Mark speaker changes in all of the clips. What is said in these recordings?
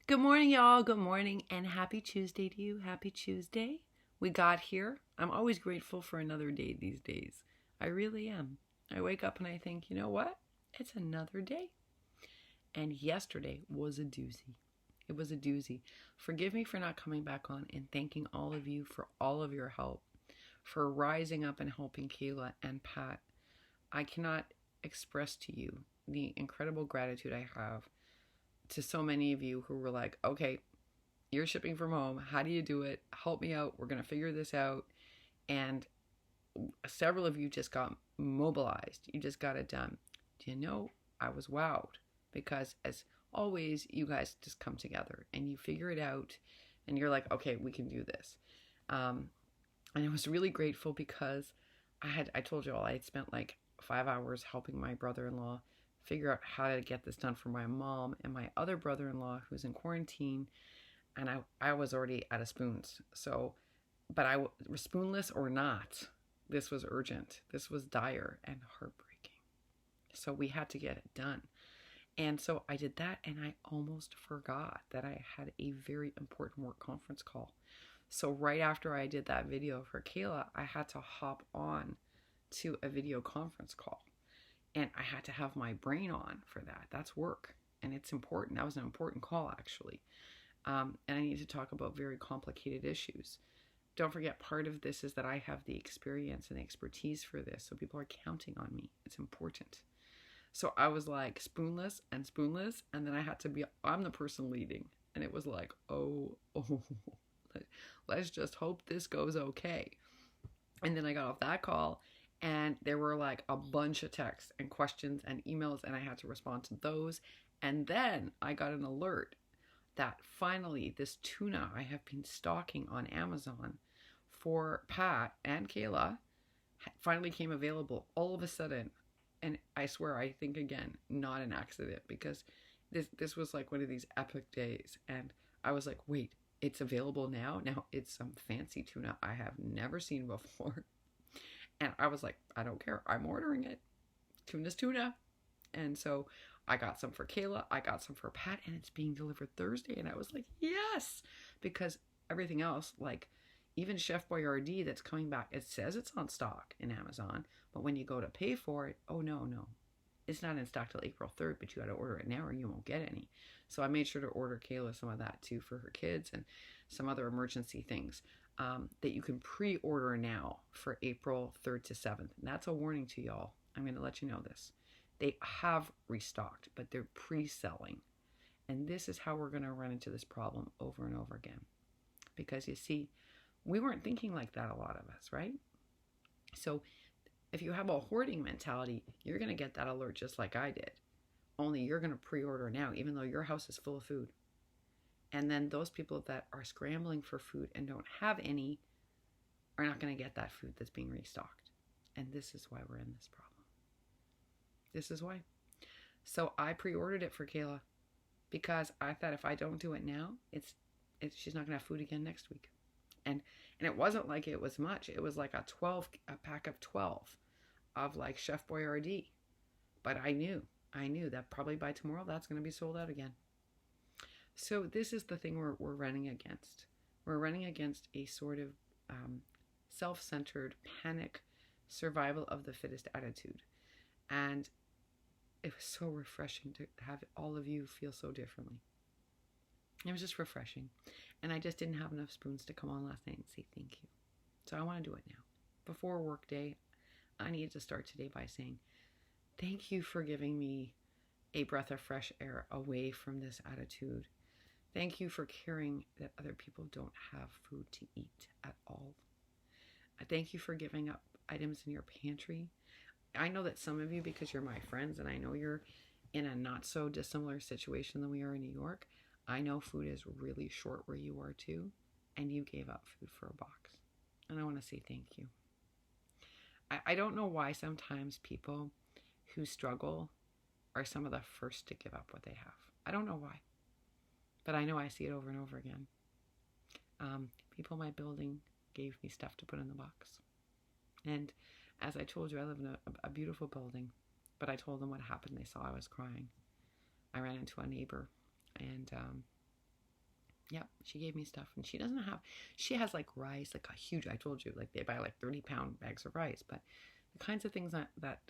Speaker 1: Good morning, y'all. Good morning and happy Tuesday to you. Happy Tuesday. We got here. I'm always grateful for another day these days. I really am. I wake up and I think, you know what? It's another day. And yesterday was a doozy. It was a doozy. Forgive me for not coming back on and thanking all of you for all of your help, for rising up and helping Kayla and Pat. I cannot express to you the incredible gratitude I have to so many of you who were like, okay, you're shipping from home. How do you do it? Help me out. We're going to figure this out. And several of you just got mobilized. You just got it done. Do you know, I was wowed because as always, you guys just come together and you figure it out and you're like, okay, we can do this. And I was really grateful because I told you all, I had spent like 5 hours helping my brother-in-law figure out how to get this done for my mom and my other brother-in-law who's in quarantine, and I was already out of spoons. So, but I was spoonless or not, this was urgent. This was dire and heartbreaking. So we had to get it done. And so I did that, and I almost forgot that I had a very important work conference call. So right after I did that video for Kayla, I had to hop on to a video conference call. And I had to have my brain on for that. That's work. And it's important. That was an important call, actually. And I need to talk about very complicated issues. Don't forget, part of this is that I have the experience and the expertise for this. So people are counting on me. It's important. So I was like spoonless. And then I had to be, I'm the person leading. And it was like, oh, let's just hope this goes okay. And then I got off that call. And there were like a bunch of texts and questions and emails, and I had to respond to those. And then I got an alert that finally this tuna I have been stocking on Amazon for Pat and Kayla finally came available all of a sudden. And I swear, I think again, not an accident, because this was like one of these epic days. And I was like, wait, it's available now? Now it's some fancy tuna I have never seen before. And I was like, I don't care. I'm ordering it. Tuna's tuna. And so I got some for Kayla. I got some for Pat. And it's being delivered Thursday. And I was like, yes. Because everything else, like even Chef Boyardee that's coming back, it says it's on stock in Amazon. But when you go to pay for it, oh, no. It's not in stock till April 3rd. But you got to order it now or you won't get any. So I made sure to order Kayla some of that too for her kids and some other emergency things. That you can pre-order now for April 3rd to 7th. And that's a warning to y'all. I'm going to let you know this. They have restocked, but they're pre-selling. And this is how we're going to run into this problem over and over again. Because you see, we weren't thinking like that, a lot of us, right? So if you have a hoarding mentality, you're going to get that alert just like I did. Only you're going to pre-order now, even though your house is full of food. And then those people that are scrambling for food and don't have any are not going to get that food that's being restocked. And this is why we're in this problem. This is why. So I pre-ordered it for Kayla because I thought if I don't do it now, she's not going to have food again next week. And it wasn't like it was much. It was like a pack of 12 of like Chef Boyardee. But I knew that probably by tomorrow that's going to be sold out again. So this is the thing we're running against. We're running against a sort of self-centered, panic, survival of the fittest attitude. And it was so refreshing to have all of you feel so differently. It was just refreshing. And I just didn't have enough spoons to come on last night and say thank you. So I want to do it now. Before work day, I needed to start today by saying, thank you for giving me a breath of fresh air away from this attitude. Thank you for caring that other people don't have food to eat at all. I thank you for giving up items in your pantry. I know that some of you, because you're my friends, and I know you're in a not so dissimilar situation than we are in New York, I know food is really short where you are too, and you gave up food for a box. And I want to say thank you. I don't know why sometimes people who struggle are some of the first to give up what they have. I don't know why. But I know I see it over and over again. People in my building gave me stuff to put in the box. And as I told you, I live in a beautiful building. But I told them what happened. They saw I was crying. I ran into a neighbor. And Yep, she gave me stuff, and she has like rice, like a huge, I told you, like they buy like 30-pound bags of rice, but the kinds of things that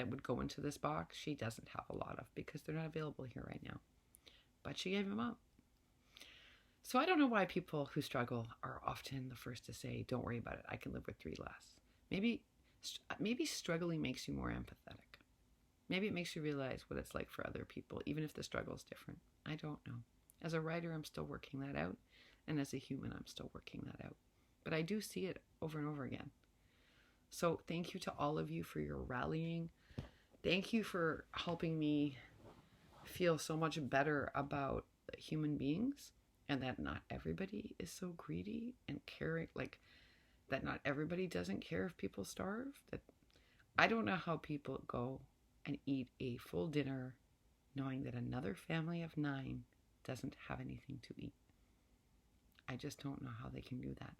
Speaker 1: would go into this box, she doesn't have a lot of because they're not available here right now. But she gave them up. So I don't know why people who struggle are often the first to say, don't worry about it, I can live with 3 less. Maybe struggling makes you more empathetic. Maybe it makes you realize what it's like for other people, even if the struggle is different. I don't know. As a writer, I'm still working that out. And as a human, I'm still working that out. But I do see it over and over again. So thank you to all of you for your rallying. Thank you for helping me feel so much better about human beings, and that not everybody is so greedy and caring, like that not everybody doesn't care if people starve. That I don't know how people go and eat a full dinner knowing that another family of 9 doesn't have anything to eat. I just don't know how they can do that.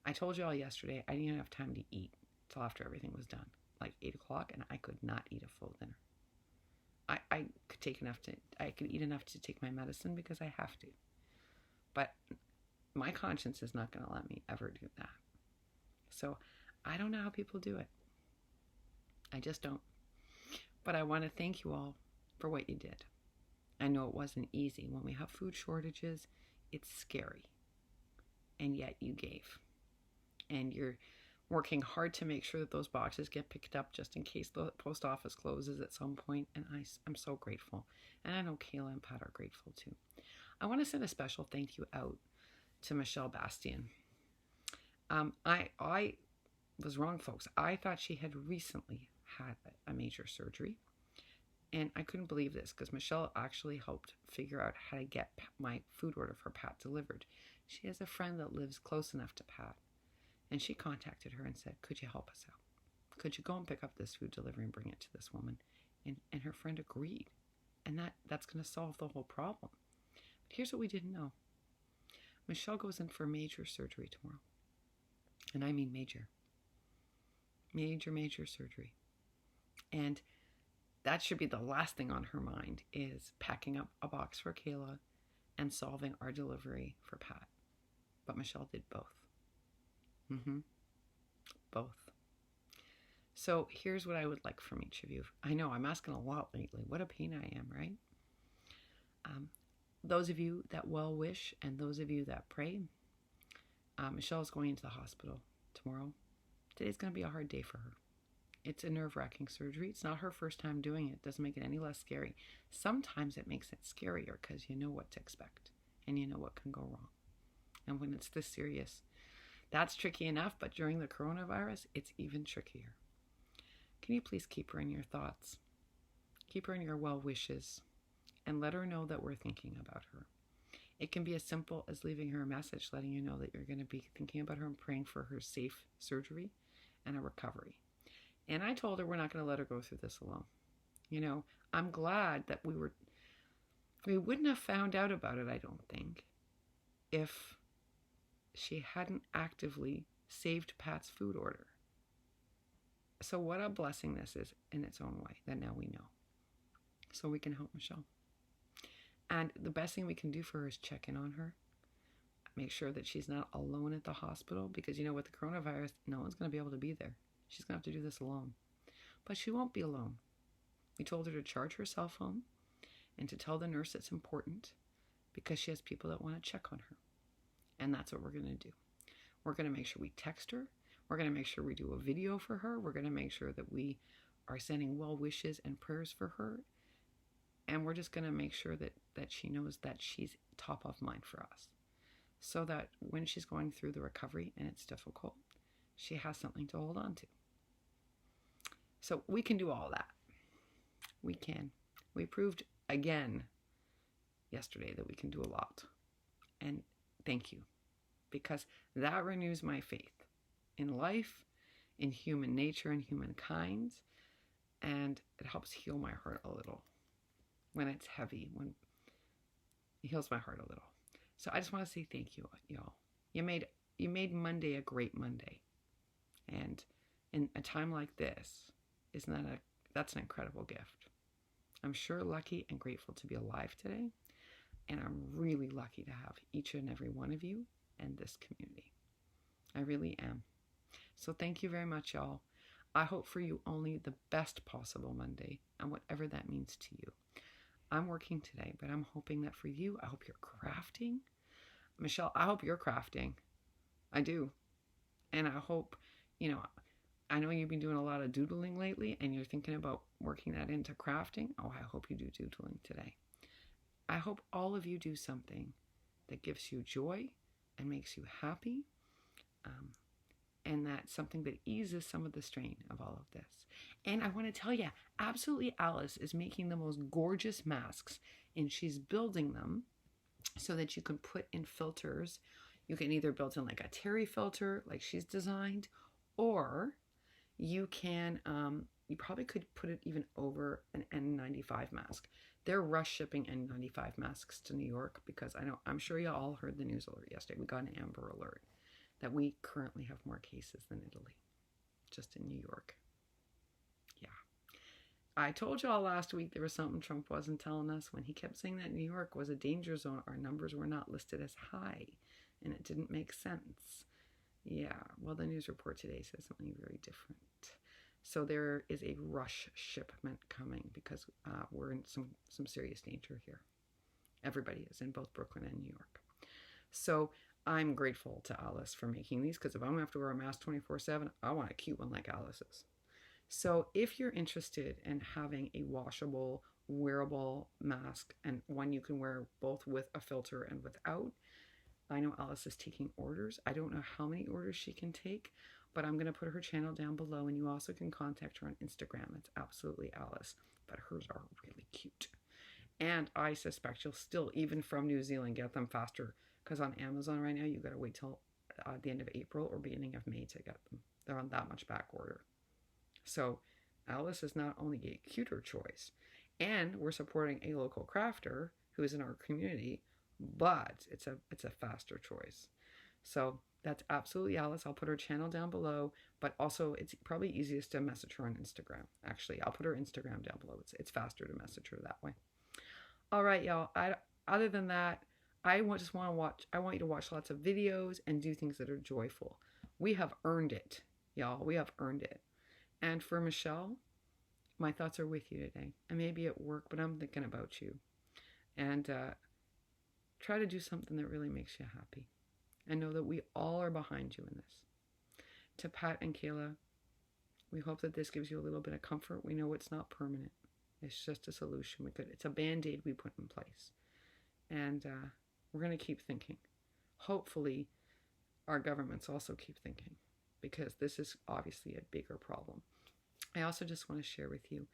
Speaker 1: I told you all yesterday I didn't have time to eat till after everything was done, like 8 o'clock, and I could not eat a full dinner. I could eat enough to take my medicine because I have to. But my conscience is not going to let me ever do that. So I don't know how people do it. I just don't. But I want to thank you all for what you did. I know it wasn't easy. When we have food shortages, it's scary. And yet you gave. And you're working hard to make sure that those boxes get picked up just in case the post office closes at some point. And I'm so grateful. And I know Kayla and Pat are grateful too. I want to send a special thank you out to Michelle Bastian. I was wrong, folks. I thought she had recently had a major surgery. And I couldn't believe this because Michelle actually helped figure out how to get my food order for Pat delivered. She has a friend that lives close enough to Pat. And she contacted her and said, could you help us out? Could you go and pick up this food delivery and bring it to this woman? And her friend agreed. And that's going to solve the whole problem. But here's what we didn't know. Michelle goes in for major surgery tomorrow. And I mean major. Major surgery. And that should be the last thing on her mind is packing up a box for Kayla and solving our delivery for Pat. But Michelle did both. Both. So here's what I would like from each of you. I know I'm asking a lot lately. What a pain I am, right? Those of you that well wish and those of you that pray, Michelle is going into the hospital tomorrow. Today's going to be a hard day for her. It's a nerve-wracking surgery. It's not her first time doing it. It doesn't make it any less scary. Sometimes it makes it scarier because you know what to expect and you know what can go wrong. And when it's this serious, that's tricky enough, but during the coronavirus, it's even trickier. Can you please keep her in your thoughts? Keep her in your well wishes and let her know that we're thinking about her. It can be as simple as leaving her a message letting you know that you're going to be thinking about her and praying for her safe surgery and a recovery. And I told her we're not going to let her go through this alone. You know, I'm glad that we wouldn't have found out about it, I don't think, if she hadn't actively saved Pat's food order. So what a blessing this is in its own way that now we know. So we can help Michelle. And the best thing we can do for her is check in on her. Make sure that she's not alone at the hospital because, you know, with the coronavirus, no one's going to be able to be there. She's going to have to do this alone. But she won't be alone. We told her to charge her cell phone and to tell the nurse it's important because she has people that want to check on her. And that's what we're going to do. We're going to make sure we text her. We're going to make sure we do a video for her. We're going to make sure that we are sending well wishes and prayers for her. And we're just going to make sure that she knows that she's top of mind for us. So that when she's going through the recovery and it's difficult, she has something to hold on to. So we can do all that. We can. We proved again yesterday that we can do a lot. And thank you. Because that renews my faith in life, in human nature and humankind. And it helps heal my heart a little. When it's heavy, when it heals my heart a little. So I just want to say thank you, y'all. You made Monday a great Monday. And in a time like this, that's an incredible gift. I'm sure lucky and grateful to be alive today. And I'm really lucky to have each and every one of you and this community. I really am. So thank you very much, y'all. I hope for you only the best possible Monday, and whatever that means to you. I'm working today, but I'm hoping that for you, I hope you're crafting. Michelle, I hope you're crafting. I do. And I hope, I know you've been doing a lot of doodling lately, and you're thinking about working that into crafting. Oh, I hope you do doodling today. I hope all of you do something that gives you joy and makes you happy. And that's something that eases some of the strain of all of this. And I want to tell you, absolutely, Alice is making the most gorgeous masks, and she's building them so that you can put in filters. You can either build in like a terry filter, like she's designed, or you can, you probably could put it even over an N95 mask. They're rush shipping N95 masks to New York because I'm sure you all heard the news alert yesterday. We got an Amber Alert that we currently have more cases than Italy, just in New York. Yeah. I told y'all last week there was something Trump wasn't telling us when he kept saying that New York was a danger zone. Our numbers were not listed as high, and it didn't make sense. Yeah, well, the news report today says something very different. So there is a rush shipment coming because we're in some serious danger here. Everybody is in both Brooklyn and New York. So I'm grateful to Alice for making these, because if I'm going to have to wear a mask 24/7, I want a cute one like Alice's. So if you're interested in having a washable, wearable mask, and one you can wear both with a filter and without, I know Alice is taking orders. I don't know how many orders she can take, but I'm going to put her channel down below, and you also can contact her on Instagram. It's absolutely Alice, but hers are really cute. And I suspect you'll still, even from New Zealand, get them faster, because on Amazon right now, you got to wait till the end of April or beginning of May to get them. They're on that much back order. So Alice is not only a cuter choice, and we're supporting a local crafter who is in our community, but it's a faster choice. So that's absolutely Alice. I'll put her channel down below, but also it's probably easiest to message her on Instagram. Actually, I'll put her Instagram down below. It's faster to message her that way. All right, y'all. Other than that, I want you to watch lots of videos and do things that are joyful. We have earned it, y'all. We have earned it. And for Michelle, my thoughts are with you today. I may be at work, but I'm thinking about you. And try to do something that really makes you happy. And know that we all are behind you in this. To Pat and Kayla, we hope that this gives you a little bit of comfort. We know it's not permanent. It's just a solution. It's a Band-Aid we put in place. And we're going to keep thinking. Hopefully, our governments also keep thinking, because this is obviously a bigger problem. I also just want to share with you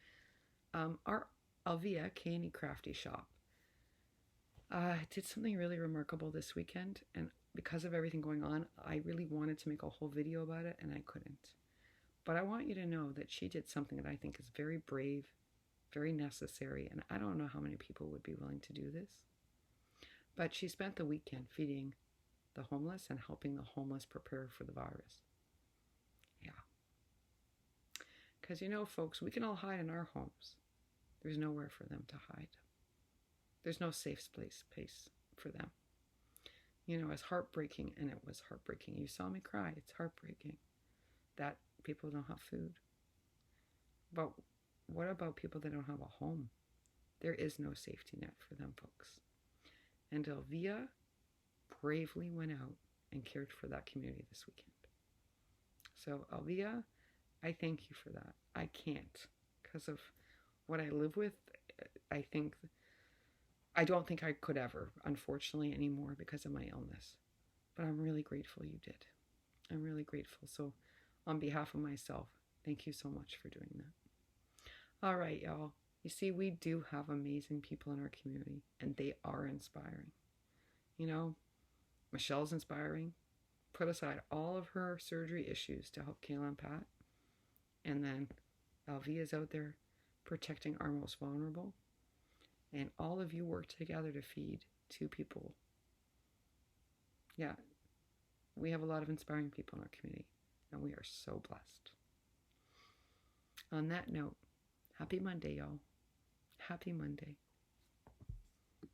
Speaker 1: our Elvia K&Ecraftyshop did something really remarkable this weekend, and because of everything going on, I really wanted to make a whole video about it, and I couldn't. But I want you to know that she did something that I think is very brave, very necessary, and I don't know how many people would be willing to do this. But she spent the weekend feeding the homeless and helping the homeless prepare for the virus. Yeah. Because, folks, we can all hide in our homes. There's nowhere for them to hide. There's no safe space for them. It's heartbreaking, and it was heartbreaking. You saw me cry. It's heartbreaking that people don't have food. But what about people that don't have a home? There is no safety net for them, folks. And Elvia bravely went out and cared for that community this weekend. So, Elvia, I thank you for that. I can't, because of what I live with. I don't think I could ever, unfortunately, anymore because of my illness. But I'm really grateful you did. I'm really grateful. So, on behalf of myself, thank you so much for doing that. All right, y'all. You see, we do have amazing people in our community, and they are inspiring. Michelle's inspiring. Put aside all of her surgery issues to help Kayla and Pat. And then Elvia's out there protecting our most vulnerable. And all of you work together to feed 2 people. Yeah, we have a lot of inspiring people in our community, and we are so blessed. On that note, happy Monday, y'all. Happy Monday.